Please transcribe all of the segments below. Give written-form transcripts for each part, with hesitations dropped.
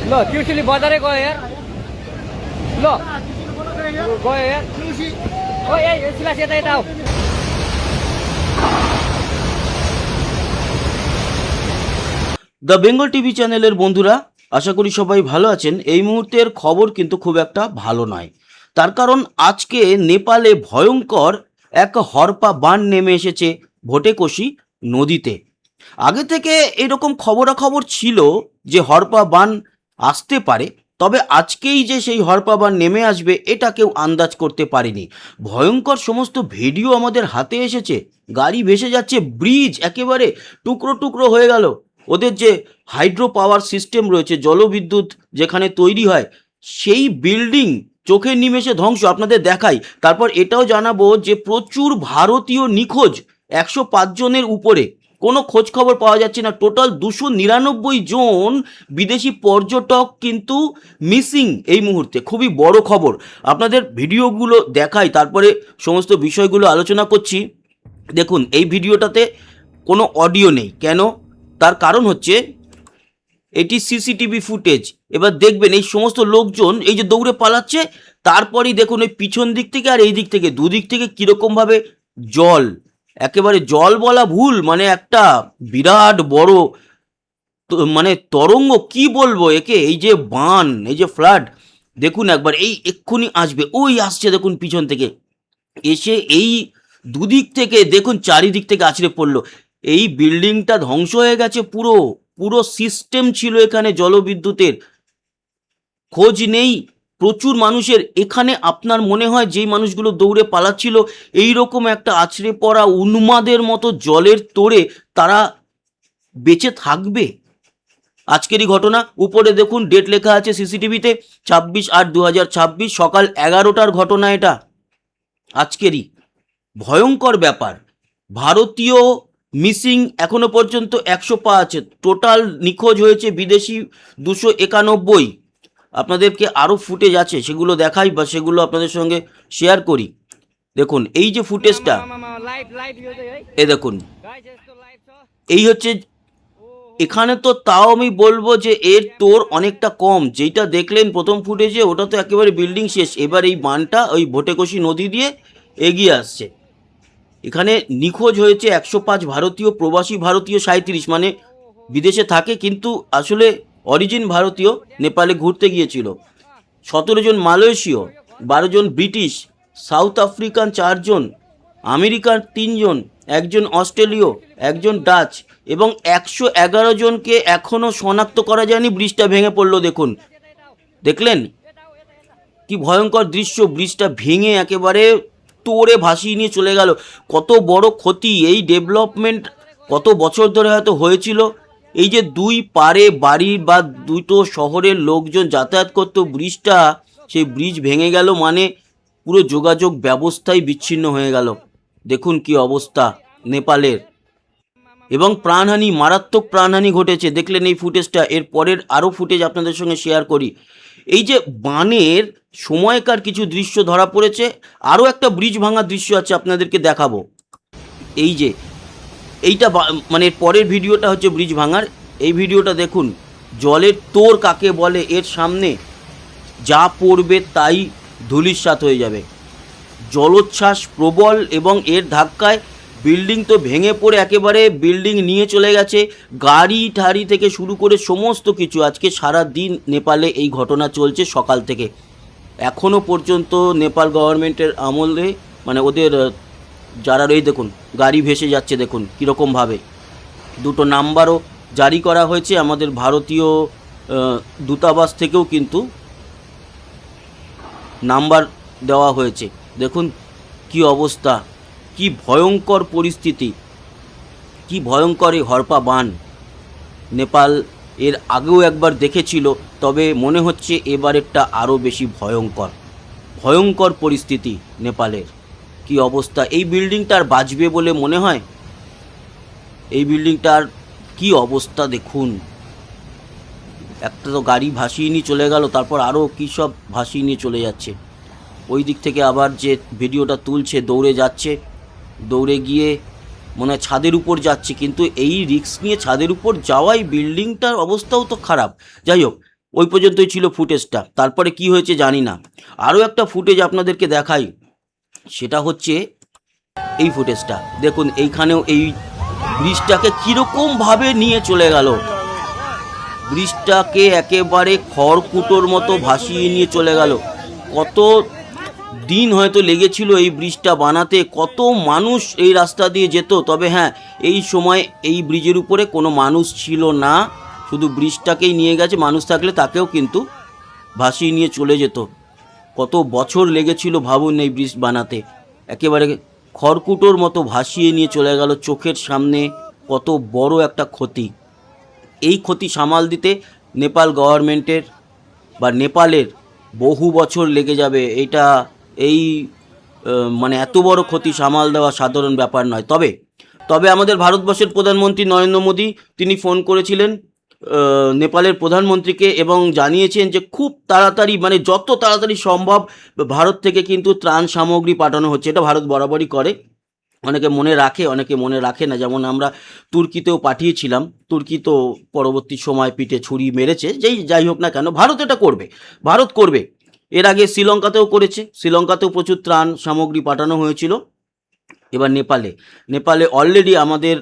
लो ट्युशली बजारे गयो यार लो गयो यार ओ ए सिलास यता यता आऊ দ্য বেঙ্গল টিভি চ্যানেলের বন্ধুরা, আশা করি সবাই ভালো আছেন। এই মুহূর্তের খবর কিন্তু খুব একটা ভালো নয়। তার কারণ আজকে নেপালে ভয়ঙ্কর এক হরপা বান নেমে এসেছে ভোটেকোশি নদীতে। আগে থেকে এরকম খবরাখবর ছিল যে হরপা বান আসতে পারে, তবে আজকেই যে সেই হরপা বান নেমে আসবে এটা কেউ আন্দাজ করতে পারেনি। ভয়ঙ্কর সমস্ত ভিডিও আমাদের হাতে এসেছে, গাড়ি ভেসে যাচ্ছে, ব্রিজ একেবারে টুকরো টুকরো হয়ে গেল। ওদের যে হাইড্রো পাওয়ার সিস্টেম রয়েছে, জলবিদ্যুৎ যেখানে তৈরি হয়, সেই বিল্ডিং চোখের নিমেষে ধ্বংস। আপনাদের দেখাই। তারপর এটাও জানাবো যে প্রচুর ভারতীয় নিখোঁজ, 105 জনের উপরে, কোনো খোঁজ খবর পাওয়া যাচ্ছে না। টোটাল 299 জন বিদেশি পর্যটক কিন্তু মিসিং এই মুহূর্তে। খুবই বড় খবর। আপনাদের ভিডিওগুলো দেখাই, তারপরে সমস্ত বিষয়গুলো আলোচনা করছি। দেখুন, এই ভিডিওটাতে কোনো অডিও নেই। কেন? তার কারণ হচ্ছে এটি সিসিটিভি ফুটেজ। এবার দেখবেন এই সমস্ত লোকজন এই যে দৌড়ে পালাচ্ছে, তারপরেই দেখুন ওই পিছন দিক থেকে আর এই দিক থেকে, দুদিক থেকে কীরকমভাবে জল, একেবারে জল বলা ভুল, মানে একটা বিরাট বড় মানে তরঙ্গ, কি বলবো একে, এই যে বান, এই যে ফ্লাড, দেখুন একবার, এই এক্ষুনি আসবে, ওই আসছে দেখুন পিছন থেকে এসে, এই দুদিক থেকে দেখুন চারিদিক থেকে আছড়ে পড়লো। এই বিল্ডিংটা ধ্বংস হয়ে গেছে পুরো। পুরো সিস্টেম ছিল এখানে জলবিদ্যুতের, খোঁজ নেই প্রচুর মানুষের। এখানে আপনার মনে হয় যেই মানুষগুলো দৌড়ে পালাচ্ছিল, এই রকম একটা আছড়ে পড়া উন্মাদের মতো জলের তোড়ে তারা বেঁচে থাকবে? আজকেরই ঘটনা। উপরে দেখুন ডেট লেখা আছে সিসিটিভিতে, 26/8/2026, সকাল 11টার ঘটনা এটা, আজকেরই। ভয়ঙ্কর ব্যাপার। ভারতীয় মিসিং এখনো পর্যন্ত 105, টোটাল নিখোঁজ হয়েছে বিদেশি 291। আপনাদেরকে আরও ফুটেজ আছে, সেগুলো দেখাই বা সেগুলো আপনাদের সঙ্গে শেয়ার করি। দেখুন এই যে ফুটেজটা, এ দেখুন, এই হচ্ছে। এখানে তো তাও আমি বলবো যে এর তোর অনেকটা কম। যেটা দেখলেন প্রথম ফুটেজে, ওটা তো একেবারে বিল্ডিং শেষ। এবার এই বানটা ওই ভোটেকোশি নদী দিয়ে এগিয়ে আসছে। এখানে নিখোঁজ হয়েছে 105 ভারতীয়, প্রবাসী ভারতীয় 37, মানে বিদেশে থাকে কিন্তু আসলে অরিজিন ভারতীয়, নেপালে ঘুরতে গিয়েছিল। 17 জন মালয়েশীয়, 12 জন ব্রিটিশ, সাউথ আফ্রিকান 4 জন, আমেরিকার 3 জন, একজন অস্ট্রেলীয়, একজন ডাচ, এবং 111 জনকে এখনও শনাক্ত করা যায়নি। ব্রিজটা ভেঙে পড়লো, দেখুন, দেখলেন কি ভয়ঙ্কর দৃশ্য। ব্রিজটা ভেঙে একেবারে তোড়ে ভাসিয়ে নিয়ে চলে গেল। কত বড় ক্ষতি। এই ডেভেলপমেন্ট কত বছর ধরে হয়তো হয়েছিল। এই যে দুই পারে বাড়ি বা দুটো শহরের লোকজন যাতায়াত করতো, ব্রিজটা, সেই ব্রিজ ভেঙে গেল, মানে পুরো যোগাযোগ ব্যবস্থাই বিচ্ছিন্ন হয়ে গেল। দেখুন কি অবস্থা নেপালের। এবং প্রাণহানি, মারাত্মক প্রাণহানি ঘটেছে। দেখলেন এই ফুটেজটা। এর পরের আরও ফুটেজ আপনাদের সঙ্গে শেয়ার করি। এই যে বানের সময়কার কিছু দৃশ্য ধরা পড়েছে। আরও একটা ব্রিজ ভাঙার দৃশ্য আছে, আপনাদেরকে দেখাবো। এই যে এইটা মানে পরের ভিডিওটা হচ্ছে ব্রিজ ভাঙার। এই ভিডিওটা দেখুন, জলের তোর কাকে বলে। এর সামনে যা পড়বে তাই ধূলিসাৎ হয়ে যাবে। জলোচ্ছ্বাস প্রবল, এবং এর ধাক্কায় বিল্ডিং তো ভেঙে পড়ে একেবারে বিল্ডিং নিয়ে চলে গেছে। গাড়ি ঠাড়ি থেকে শুরু করে সমস্ত কিছু। আজকে সারা দিন নেপালে এই ঘটনা চলছে সকাল থেকে। এখনও পর্যন্ত নেপাল গভর্নমেন্টের আমলে, মানে ওদের যারা রয়েছে, দেখুন গাড়ি ভেসে যাচ্ছে, দেখুন কীরকমভাবে। দুটো নাম্বারও জারি করা হয়েছে আমাদের ভারতীয় দূতাবাস থেকেও, কিন্তু নাম্বার দেওয়া হয়েছে। দেখুন কি অবস্থা, কি ভয়ঙ্কর পরিস্থিতি, কি ভয়ঙ্কর এই হরপা বান। নেপাল এর আগেও একবার দেখেছিল, তবে মনে হচ্ছে এবারেরটা আরও বেশি ভয়ঙ্কর। ভয়ঙ্কর পরিস্থিতি নেপালের। কি অবস্থা। এই বিল্ডিংটার বাঁচবে বলে মনে হয়? এই বিল্ডিংটার কি অবস্থা দেখুন। একটা তো গাড়ি ভাসিয়ে নিয়ে চলে গেল, তারপর আরও কী সব ভাসিয়ে নিয়ে চলে যাচ্ছে। ওই দিক থেকে আবার যে ভিডিওটা তুলছে দৌড়ে যাচ্ছে, দৌড়ে গিয়ে মনে হয় ছাদের উপর যাচ্ছে, কিন্তু এই রিস্ক নিয়ে ছাদের উপর যাওয়াই, বিল্ডিংটার অবস্থাও তো খারাপ। যাই হোক, ওই পর্যন্তই ছিল ফুটেজটা, তারপরে কি হয়েছে জানি না। আরও একটা ফুটেজ আপনাদেরকে দেখাই, সেটা হচ্ছে এই ফুটেজটা। দেখুন এইখানেও এই ব্রিজটাকে কীরকমভাবে নিয়ে চলে গেল, ব্রিজটাকে একেবারে খড়কুটোর মতো ভাসিয়ে নিয়ে চলে গেল। কত দিন হয়তো লেগেছিল এই ব্রিজটা বানাতে, কত মানুষ এই রাস্তা দিয়ে যেত। তবে হ্যাঁ, এই সময় এই ব্রিজের উপরে কোনো মানুষ ছিল না, শুধু ব্রিজটাকেই নিয়ে গেছে। মানুষ থাকলে তাকেও কিন্তু ভাসিয়ে নিয়ে চলে যেত। কত বছর লেগেছিল ভাবুন এই ব্রিজ বানাতে, একেবারে খড়কুটোর মতো ভাসিয়ে নিয়ে চলে গেল চোখের সামনে। কত বড় একটা ক্ষতি। এই ক্ষতি সামাল দিতে নেপাল গভর্নমেন্টের বা নেপালের বহু বছর লেগে যাবে। এই মানে এত বড় ক্ষতি সামাল দেওয়া সাধারণ ব্যাপার নয়। তবে আমাদের ভারতবর্ষের প্রধানমন্ত্রী নরেন্দ্র মোদী তিনি ফোন করেছিলেন নেপালের প্রধানমন্ত্রীকে এবং জানিয়েছেন যে খুব তাড়াতাড়ি, মানে যত তাড়াতাড়ি সম্ভব ভারত থেকে কিন্তু ত্রাণ সামগ্রী পাঠানো হচ্ছে। এটা ভারত বরাবরই করে, অনেকে মনে রাখে, অনেকে মনে রাখে না। যেমন আমরা তুর্কিতেও পাঠিয়েছিলাম, তুর্কি তো পরবর্তী সময় পিঠে ছুরি মেরেছে। যাই হোক না কেন, ভারত এটা করবে, ভারত করবে। এর আগে শ্রীলঙ্কাতেও করেছে, শ্রীলঙ্কাতেও প্রচুর ত্রাণ সামগ্রী পাঠানো হয়েছিল। এবার নেপালে অলরেডি আমাদের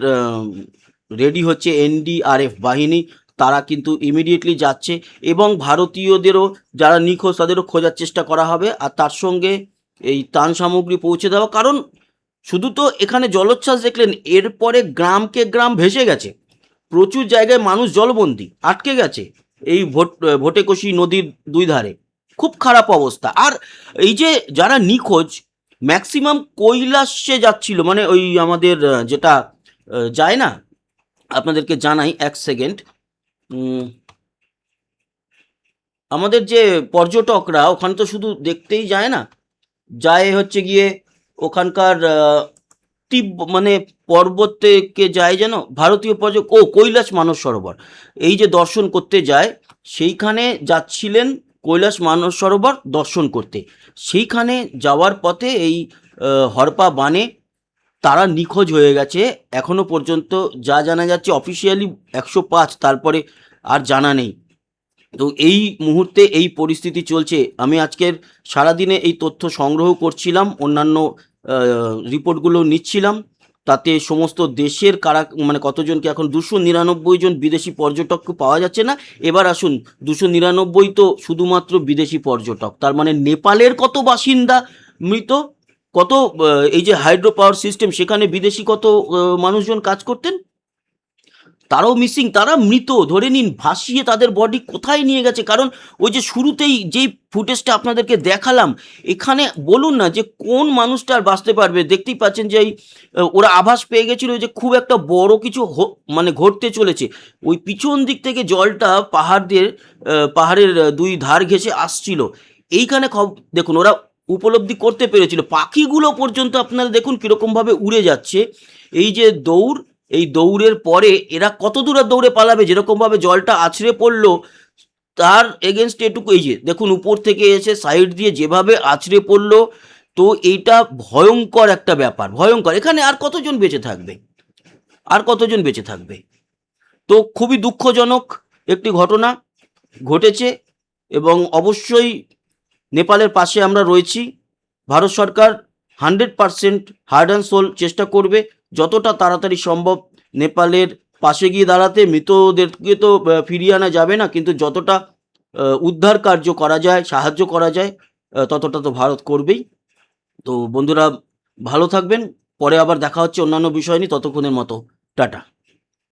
রেডি হচ্ছে এনডিআরএফ বাহিনী, তারা কিন্তু ইমিডিয়েটলি যাচ্ছে এবং ভারতীয়দেরও যারা নিখোঁজ তাদেরও খোঁজার চেষ্টা করা হবে। আর তার সঙ্গে এই ত্রাণ সামগ্রী পৌঁছে দেওয়া, কারণ শুধু তো এখানে জলোচ্ছ্বাস দেখলেন, এরপরে গ্রামকে গ্রাম ভেসে গেছে, প্রচুর জায়গায় মানুষ জলবন্দী আটকে গেছে এই ভোটেকশি নদীর দুই ধারে। খুব খারাপ অবস্থা। আর এই যে যারা নিখোঁজ, ম্যাক্সিমাম কৈলাসে যাচ্ছিল, মানে ওই আমাদের যেটা যায় না, আপনাদেরকে জানাই এক সেকেন্ড। আমাদের যে পর্যটকরা ওখানে তো শুধু দেখতেই যায় না, যায় হচ্ছে গিয়ে ওখানকার মানে পর্বত থেকে যায় যেন ভারতীয় পর্যটক, কৈলাস মানস সরোবর, এই যে দর্শন করতে যায়, সেইখানে যাচ্ছিলেন কৈলাস মানস সরোবর দর্শন করতে। সেইখানে যাওয়ার পথে এই হরপা বানে তারা নিখোঁজ হয়ে গেছে। এখনও পর্যন্ত যা জানা যাচ্ছে অফিসিয়ালি 105, তারপরে আর জানা নেই। তো এই মুহূর্তে এই পরিস্থিতি চলছে। আমি আজকের সারাদিনে এই তথ্য সংগ্রহ করছিলাম, অন্যান্য রিপোর্টগুলো নিচ্ছিলাম। তাতে সমস্ত দেশের মানে কতজনকে, এখন 299 জন বিদেশি পর্যটককে পাওয়া যাচ্ছে না। এবার আসুন, 299 তো শুধুমাত্র বিদেশি পর্যটক, তার মানে নেপালের কত বাসিন্দা মৃত, কত এই যে হাইড্রো পাওয়ার সিস্টেম সেখানে বিদেশি কত মানুষজন কাজ করতেন, তারাও মিসিং, তারা মৃত ধরে নিন। ভাসিয়ে তাদের বডি কোথায় নিয়ে গেছে? কারণ ওই যে শুরুতেই যেই ফুটেজটা আপনাদেরকে দেখালাম, এখানে বলুন না যে কোন মানুষটা আর বাঁচতে পারবে। দেখতেই পাচ্ছেন যে ওরা আভাস পেয়ে গেছিল যে খুব একটা বড় কিছু মানে ঘটতে চলেছে। ওই পিছন দিক থেকে জলটা পাহাড়ের দুই ধার ঘেঁষে আসছিল। এইখানে দেখুন ওরা উপলব্ধি করতে পেরেছিল। পাখিগুলো পর্যন্ত আপনারা দেখুন কীরকমভাবে উড়ে যাচ্ছে। এই যে এই দৌড়ের পরে এরা কত দূরে দৌড়ে পালাবে, যেরকমভাবে জলটা আছড়ে পড়লো তার এগেনস্ট এটুকু। এই যে দেখুন উপর থেকে এসে সাইড দিয়ে যেভাবে আছড়ে পড়লো, তো এইটা ভয়ঙ্কর একটা ব্যাপার, ভয়ঙ্কর। এখানে আর কতজন বেঁচে থাকবে? তো খুবই দুঃখজনক একটি ঘটনা ঘটেছে এবং অবশ্যই নেপালের পাশে আমরা রয়েছি। ভারত সরকার 100% হার্ড অ্যান্ড সোল চেষ্টা করবে যতটা তাড়াতাড়ি সম্ভব নেপালের পাশে গিয়ে দাঁড়াতে। মৃতদেরকে তো ফিরিয়ে আনা যাবে না, কিন্তু যতটা উদ্ধার কার্য করা যায়, সাহায্য করা যায়, ততটা তো ভারত করবেই। তো বন্ধুরা ভালো থাকবেন, পরে আবার দেখা হচ্ছে অন্যান্য বিষয় নিয়ে। ততক্ষণের মতো টাটা।